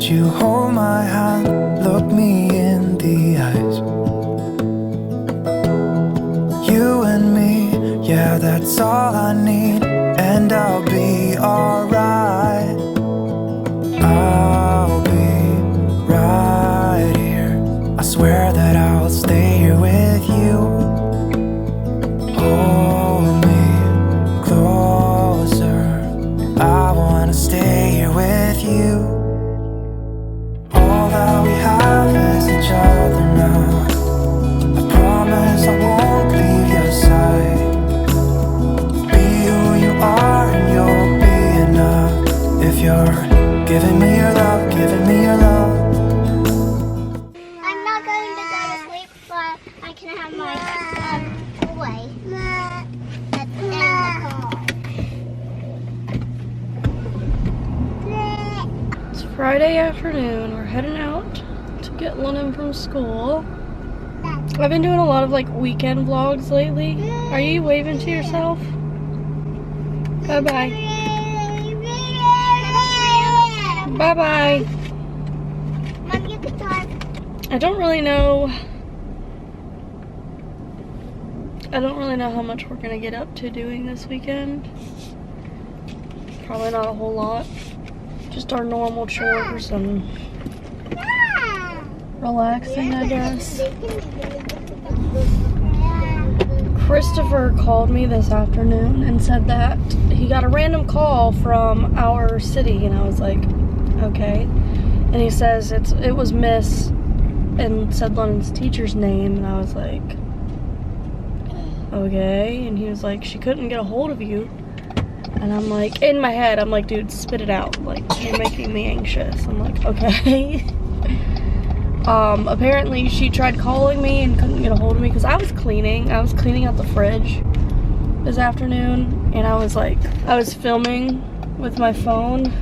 you hold my hand, look me in the eyes. You and me, yeah, that's all I need, and I'll be alright. I'll be right here. I swear that I'll stay here with you. Hold me closer. I wanna stay here with you. All that we have is each other now. I promise I won't leave your side. Be who you are and you'll be enough. If you're giving me your love, giving me your love. I'm not going to go to sleep, but I can have my toy at the car. It's Friday afternoon. We're heading out to get Londyn from school. I've been doing a lot of like weekend vlogs lately. Are you waving to yourself? Bye-bye. Bye-bye. Mom, you can talk. I don't really know how much we're gonna get up to doing this weekend. Probably not a whole lot. Just our normal chores and relaxing, I guess. Christopher called me this afternoon and said that he got a random call from our city, and I was like, okay. And he says it was Miss, and said Londyn's teacher's name, and I was like, okay. And he was like, she couldn't get a hold of you. And I'm like, in my head, I'm like, dude, spit it out. Like, you're making me anxious. I'm like, okay. Apparently she tried calling me and couldn't get a hold of me because I was cleaning out the fridge this afternoon, and I was filming with my phone.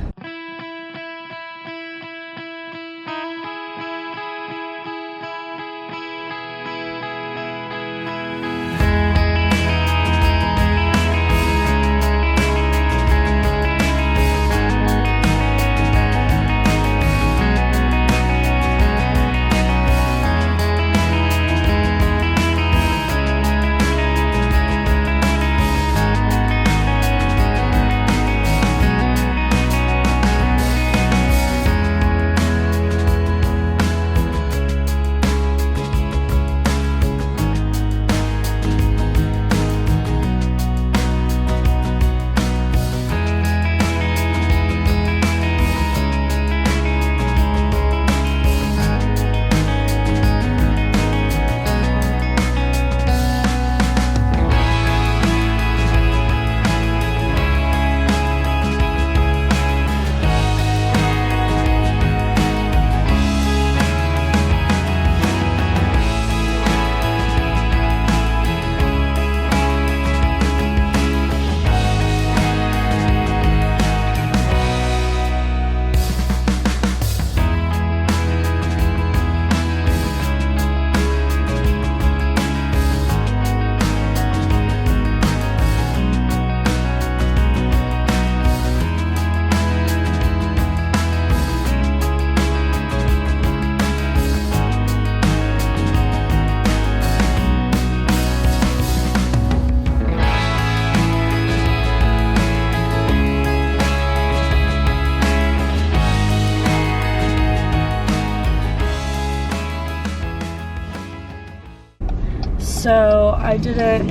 So I didn't,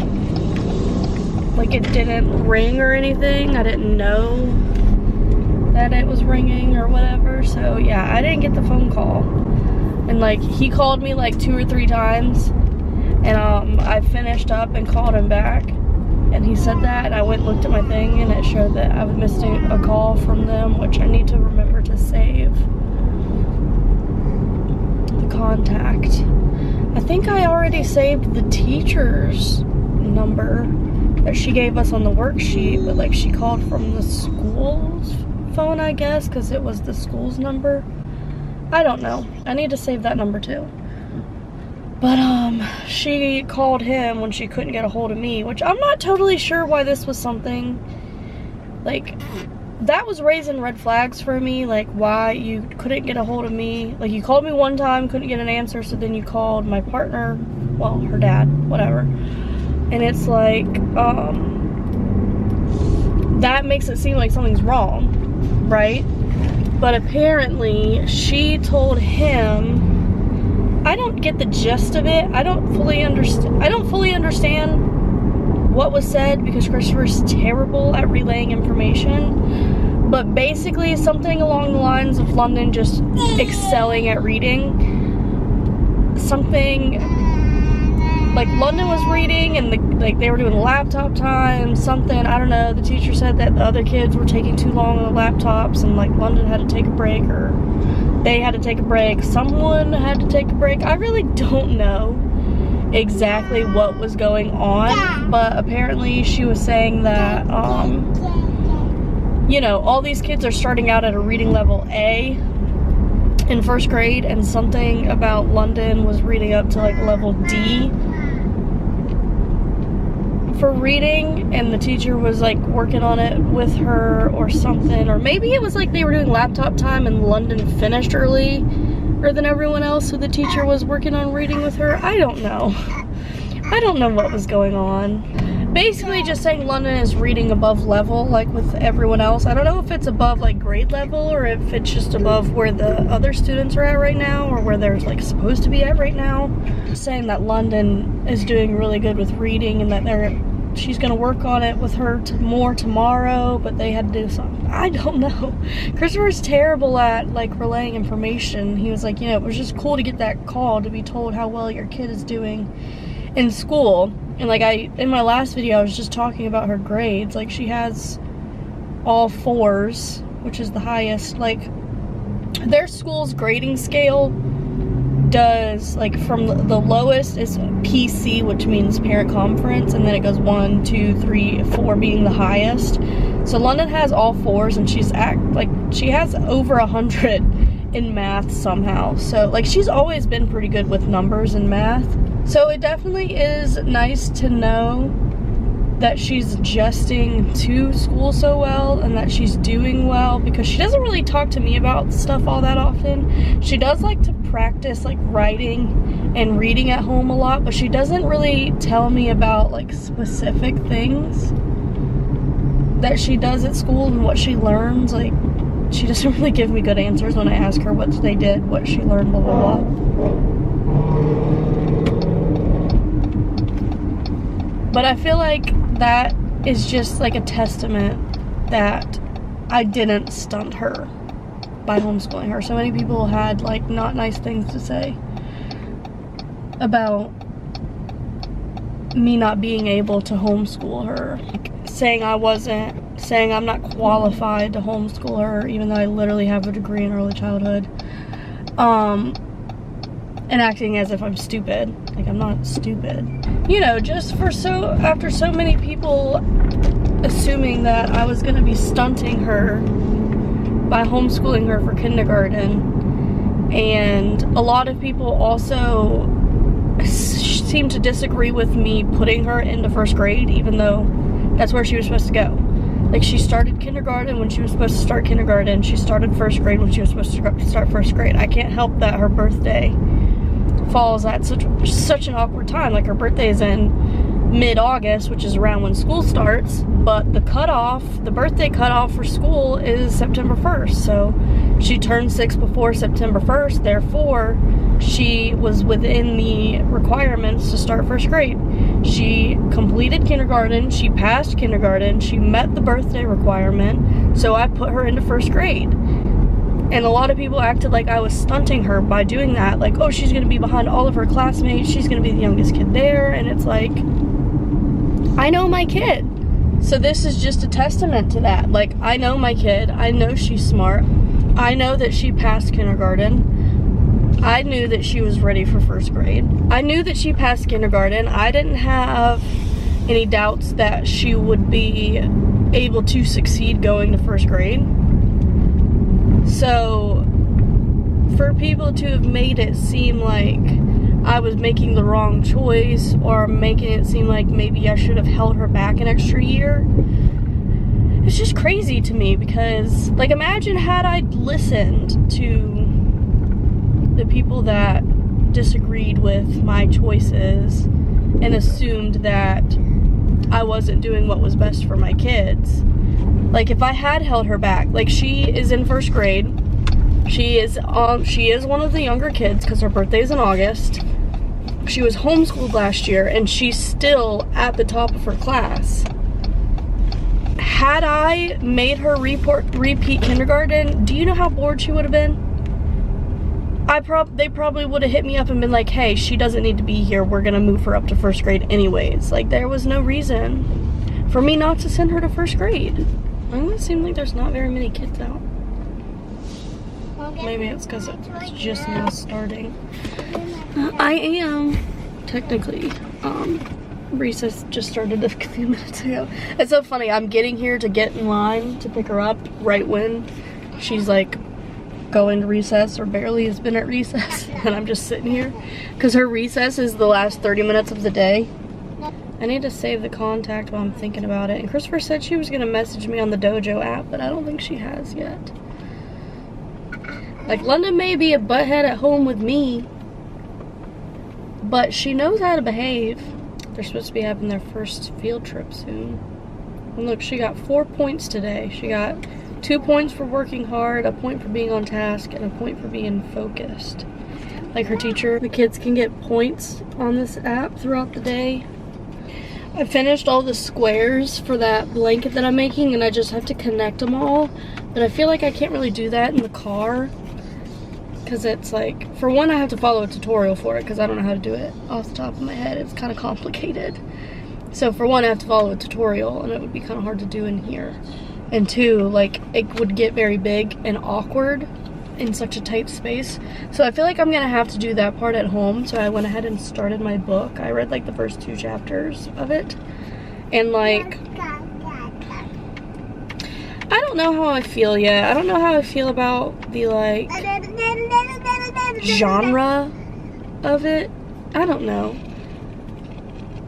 like, it didn't ring or anything. I didn't know that it was ringing or whatever. So yeah, I didn't get the phone call. And like, he called me like 2 or 3 times, and I finished up and called him back, and he said that, and I went and looked at my thing, and it showed that I was missing a call from them, which I need to remember to save the contact. I think I already saved the teacher's number that she gave us on the worksheet, but like, she called from the school's phone, I guess, because it was the school's number. I don't know. I need to save that number too. But she called him when she couldn't get a hold of me, which I'm not totally sure why this was something like that was raising red flags for me, like why you couldn't get a hold of me. Like, you called me one time, couldn't get an answer, so then you called my partner, well, her dad, whatever. And it's like, that makes it seem like something's wrong, right? But apparently she told him, I don't get the gist of it. I don't fully understand what was said, because Christopher's terrible at relaying information. But basically something along the lines of Londyn just excelling at reading. Something like Londyn was reading and like they were doing laptop time, something, I don't know. The teacher said that the other kids were taking too long on the laptops, and like Londyn had to take a break, or they had to take a break, someone had to take a break. I really don't know exactly what was going on, but apparently she was saying that, you know, all these kids are starting out at a reading level A in first grade, and something about Londyn was reading up to like level D for reading, and the teacher was like working on it with her or something. Or maybe it was like they were doing laptop time and Londyn finished earlier than everyone else, so the teacher was working on reading with her. I don't know. I don't know what was going on. Basically just saying Londyn is reading above level, like with everyone else. I don't know if it's above like grade level, or if it's just above where the other students are at right now, or where they're like supposed to be at right now. Saying that Londyn is doing really good with reading, and that she's gonna work on it with her more tomorrow, but they had to do something. I don't know. Christopher's terrible at like relaying information. He was like, you know, it was just cool to get that call to be told how well your kid is doing in school. And like in my last video, I was just talking about her grades. Like, she has all 4s, which is the highest. Like, their school's grading scale does, like, from the lowest is PC, which means parent conference, and then it goes 1, 2, 3, 4 being the highest. So Londyn has all 4s, and she has over 100 in math somehow. So like, she's always been pretty good with numbers and math. So it definitely is nice to know that she's adjusting to school so well, and that she's doing well, because she doesn't really talk to me about stuff all that often. She does like to practice like writing and reading at home a lot, but she doesn't really tell me about like specific things that she does at school and what she learns. Like, she doesn't really give me good answers when I ask her what they did, what she learned, blah blah blah. But I feel like that is just like a testament that I didn't stunt her by homeschooling her. So many people had like not nice things to say about me not being able to homeschool her. Like, saying I'm not qualified to homeschool her, even though I literally have a degree in early childhood. And acting as if I'm stupid. Like, I'm not stupid. You know, just after so many people assuming that I was gonna be stunting her by homeschooling her for kindergarten. And a lot of people also seem to disagree with me putting her into first grade, even though that's where she was supposed to go. Like, she started kindergarten when she was supposed to start kindergarten. She started first grade when she was supposed to start first grade. I can't help that her birthday falls at such an awkward time. Like, her birthday is in mid-August, which is around when school starts, but the birthday cutoff for school is September 1st. So she turned 6 before September 1st, therefore she was within the requirements to start first grade. She completed kindergarten, she passed kindergarten, she met the birthday requirement, so I put her into first grade. And a lot of people acted like I was stunting her by doing that. Like, oh, she's gonna be behind all of her classmates, she's gonna be the youngest kid there. And it's like, I know my kid. So this is just a testament to that. Like, I know my kid, I know she's smart, I know that she passed kindergarten, I knew that she was ready for first grade, I knew that she passed kindergarten. I didn't have any doubts that she would be able to succeed going to first grade. So for people to have made it seem like I was making the wrong choice, or making it seem like maybe I should have held her back an extra year, it's just crazy to me because, like, imagine had I listened to the people that disagreed with my choices and assumed that I wasn't doing what was best for my kids. Like, if I had held her back, like, she is in 1st grade. She is one of the younger kids because her birthday is in August. She was homeschooled last year and she's still at the top of her class. Had I made her repeat kindergarten, do you know how bored she would have been? They probably would have hit me up and been like, hey, she doesn't need to be here. We're gonna move her up to 1st grade anyways. Like, there was no reason for me not to send her to 1st grade. It seems like there's not very many kids out. Maybe it's because it's just now starting. I am technically, recess just started a few minutes ago. It's so funny, I'm getting here to get in line to pick her up right when she's like going to recess or barely has been at recess, and I'm just sitting here because her recess is the last 30 minutes of the day. I need to save the contact while I'm thinking about it. And Christopher said she was gonna message me on the Dojo app, but I don't think she has yet. Like, Londyn may be a butthead at home with me, but she knows how to behave. They're supposed to be having their first field trip soon. And look, she got 4 points today. She got 2 points for working hard, a point for being on task, and a point for being focused. Like her teacher, the kids can get points on this app throughout the day. I finished all the squares for that blanket that I'm making, and I just have to connect them all. But I feel like I can't really do that in the car, because it's like, for one, I have to follow a tutorial for it because I don't know how to do it off the top of my head. It's kind of complicated. So for one, I have to follow a tutorial, and it would be kind of hard to do in here. And two, like, it would get very big and awkward in such a tight space. So I feel like I'm gonna have to do that part at home. So I went ahead and started my book. I read like the first 2 chapters of it, and like, I don't know how I feel yet. I don't know how I feel about the like genre of it. I don't know.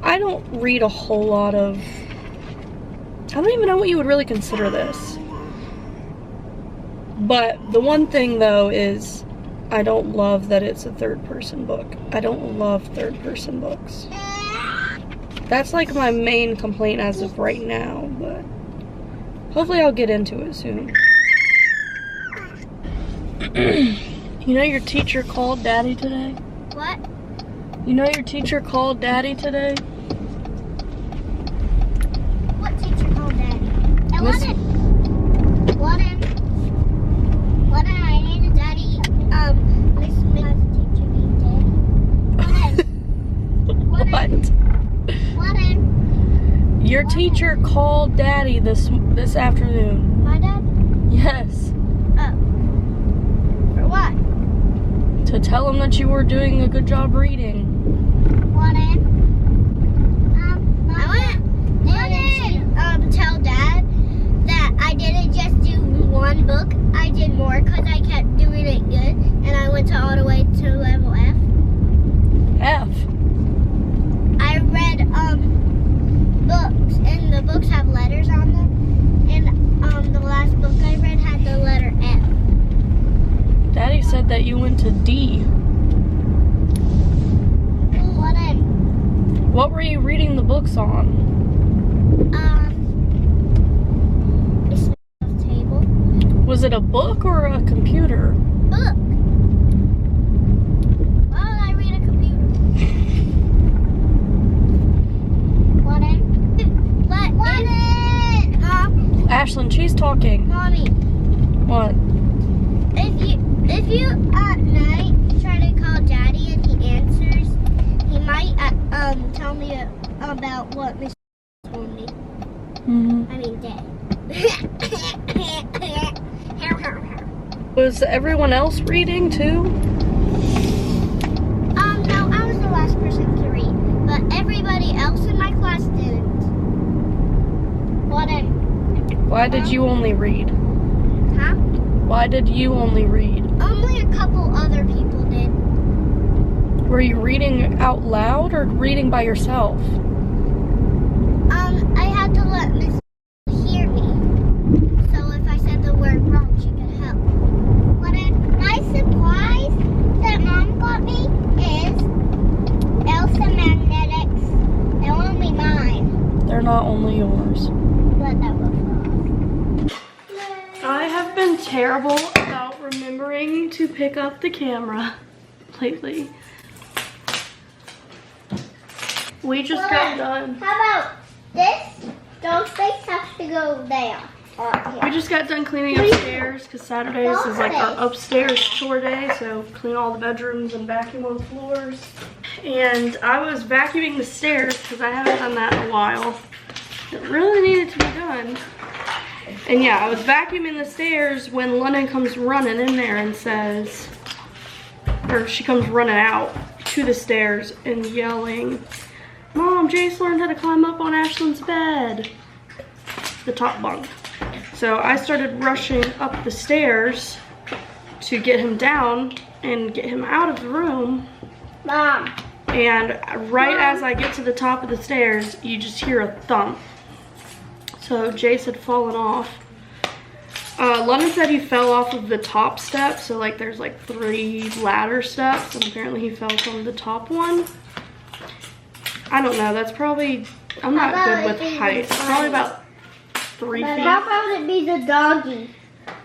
I don't read a whole lot of, I don't even know what you would really consider this. But the one thing though is I don't love that it's a 3rd-person book. I don't love 3rd-person books. That's like my main complaint as of right now, but hopefully I'll get into it soon. You know your teacher called Daddy today? What? You know your teacher called Daddy today? What teacher called Daddy? I Miss- What I hated Daddy. Miss Smith has a teacher named Daddy. What? Your teacher called Daddy this afternoon. My dad? Yes. Oh. For what? To tell him that you were doing a good job reading. What? I want to tell Dad that I didn't just do one book. I did more because I kept doing it good, and I went all the way to level F. F. I read books, and the books have letters on them, and the last book I read had the letter F. Daddy said that you went to D. What were you reading the books on? Miss Smith's table. Was it a book or a computer? Book. Why would I read a computer? Ashlyn, she's talking. Mommy, What? if you at night try to call Daddy and he answers, he might tell me about what Miss told me. Mm-hmm. I mean, Dad. Was everyone else reading too? No, I was the last person to read, but everybody else in my class didn't. Why did you only read? Huh? Why did you only read? Only a couple other people did. Were you reading out loud or reading by yourself? I had to let Miss hear me. I have been terrible about remembering to pick up the camera lately. We just got done. How about this? Those things have to go there. We just got done cleaning upstairs because Saturdays is like our upstairs chore day, so clean all the bedrooms and vacuum on the floors. And I was vacuuming the stairs because I haven't done that in a while. It really needed to be done. And yeah, I was vacuuming the stairs when Londyn comes running in there and says, or she comes running out to the stairs and yelling, "Mom, Jace learned how to climb up on Ashlyn's bed," the top bunk. So I started rushing up the stairs to get him down and get him out of the room. Mom. And right as I get to the top of the stairs, you just hear a thump. So Jace had fallen off. Londyn said he fell off of the top step. So like there's like 3 ladder steps, and apparently he fell from the top one. I don't know, that's probably, I'm not good with height. It's probably about 3 feet. How about it be the doggy?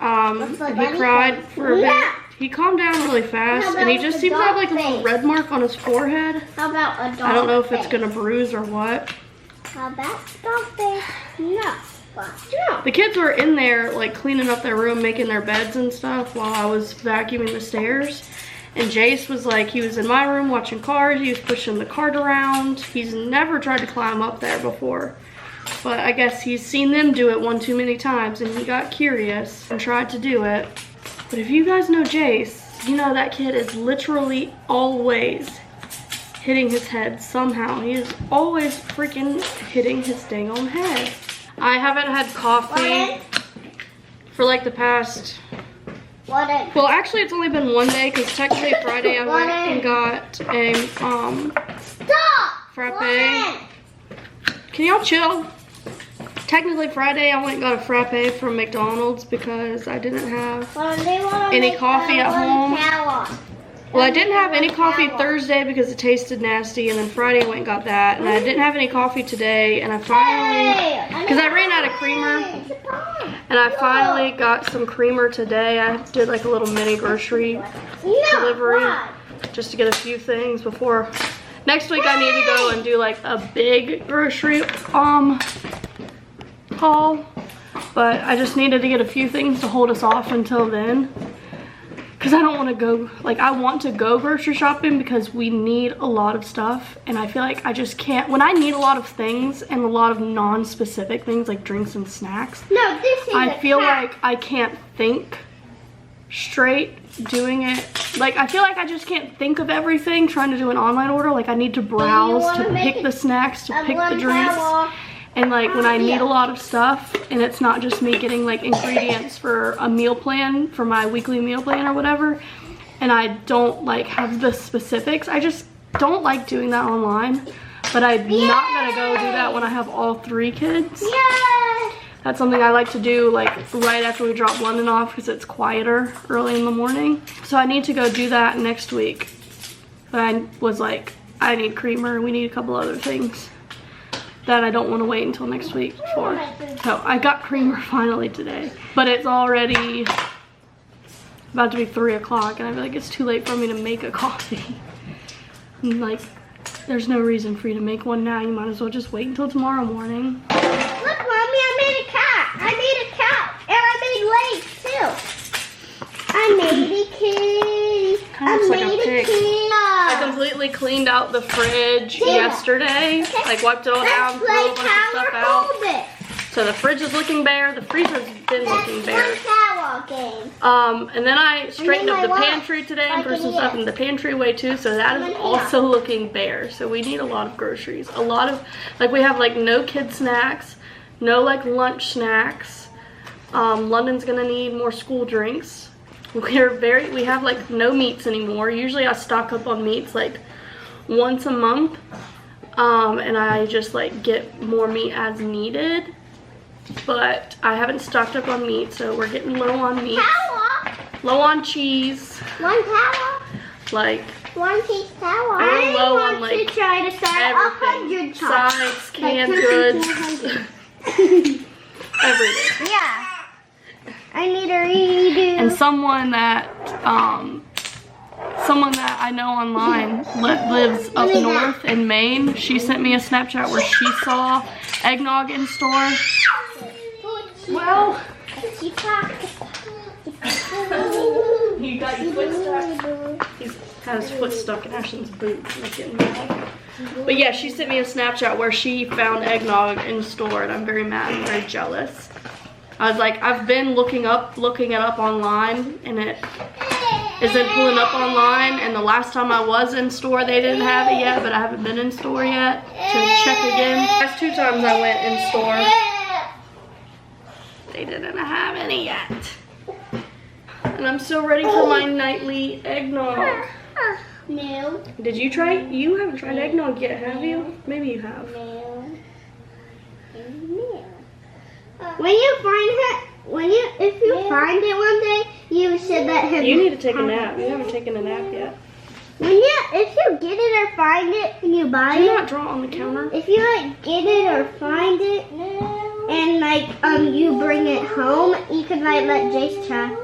And he cried for a bit. He calmed down really fast, and he just seems to have like a little red mark on his forehead. How about a dog? I don't know if it's gonna bruise or what. How about dog face? No. No. The kids were in there like cleaning up their room, making their beds and stuff while I was vacuuming the stairs. And Jace was like, he was in my room watching cars, he was pushing the cart around. He's never tried to climb up there before. But I guess he's seen them do it one too many times and he got curious and tried to do it. But if you guys know Jace, you know that kid is literally always hitting his head somehow. He is always freaking hitting his dang on head. I haven't had coffee for like the past, well actually it's only been one day because technically Friday I went and got a frappe. Can y'all chill? Technically Friday I went and got a frappe from McDonald's because I didn't have any coffee at home. Well, I didn't have any coffee Thursday because it tasted nasty, and then Friday I went and got that, and I didn't have any coffee today, and I finally, because I ran out of creamer, and I finally got some creamer today. I did like a little mini grocery delivery just to get a few things before next week. I need to go and do like a big grocery haul, but I just needed to get a few things to hold us off until then. Because I don't want to go, like I want to go grocery shopping because we need a lot of stuff. And I feel like I just can't, when I need a lot of things and a lot of non-specific things like drinks and snacks. No, this is I feel like I can't think straight doing it. Like I feel like I just can't think of everything trying to do an online order. Like I need to browse, to pick the snacks, to pick the drinks. And like when I need a lot of stuff and it's not just me getting like ingredients for a meal plan, for my weekly meal plan or whatever, and I don't like have the specifics, I just don't like doing that online. But I'm not gonna go do that when I have all 3 kids. That's something I like to do like right after we drop Londyn off because it's quieter early in the morning. So I need to go do that next week. But I was like, I need creamer, we need a couple other things that I don't want to wait until next week for. So I got creamer finally today, but it's already about to be 3 o'clock and I feel like it's too late for me to make a coffee. And like, there's no reason for you to make one now. You might as well just wait until tomorrow morning. Look, Mommy, I made a cat. I made a cat. And I made legs too. I made a kitty. Kind of looks like a pig. I completely cleaned out the fridge yesterday. Like wiped it all down, threw a bunch of stuff out. So the fridge is looking bare. The freezer's been looking bare. And then I straightened up the pantry today and threw some stuff in the pantry too. So that is also looking bare. So we need a lot of groceries. A lot of, like we have like no kid snacks, no like lunch snacks. Londyn's gonna need more school drinks. We have like no meats anymore. Usually I stock up on meats like once a month. And I just like get more meat as needed. But I haven't stocked up on meat, so we're getting low on meat. Low on cheese. One power. Like 1 piece power. We're low on like to try to everything. Sides, canned goods. Everything. Yeah. I need a redo. And someone that I know online lives up north in Maine. She sent me a Snapchat where she saw Eggnog in store. Well, you got your foot stuck. He's got his foot stuck in Ashton's boot. He's getting mad. But yeah, she sent me a Snapchat where she found Eggnog in store, and I'm very mad and very jealous. I was like, I've been looking it up online, and it isn't pulling up online. And the last time I was in store, they didn't have it yet, but I haven't been in store yet to check again. Last 2 times I went in store, they didn't have any yet. And I'm still ready for my nightly eggnog. No. Did you try? You haven't tried eggnog yet, have you? Maybe you have. No. When you find it, if you find it one day, you said that You need to take a nap. You haven't taken a nap yet. If you get it or find it and you buy Do it. you not draw on the counter? If you like get it or find it and like you bring it home, you could like let Jace try.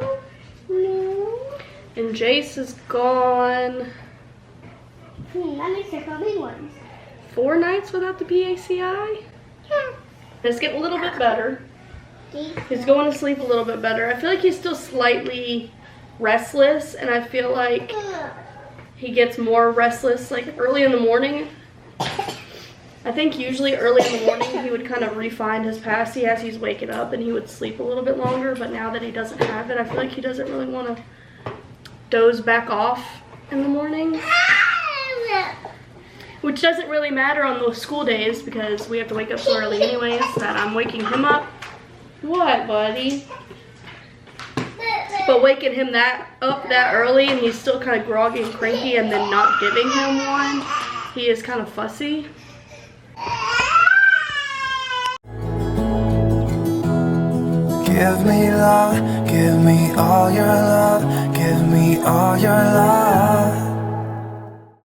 And Jace is gone. That makes it for big ones. 4 nights without the PACI? Yeah. It's getting a little bit better. He's going to sleep a little bit better. I feel like he's still slightly restless, and I feel like he gets more restless like early in the morning. I think usually early in the morning he would kind of refine his passy as he's waking up, and he would sleep a little bit longer, but now that he doesn't have it, I feel like he doesn't really want to doze back off in the morning. Which doesn't really matter on those school days because we have to wake up so early anyways that I'm waking him up. What, buddy? But waking him up that early and he's still kind of groggy and cranky and then not giving him one, he is kind of fussy. Give me love, give me all your love, give me all your love.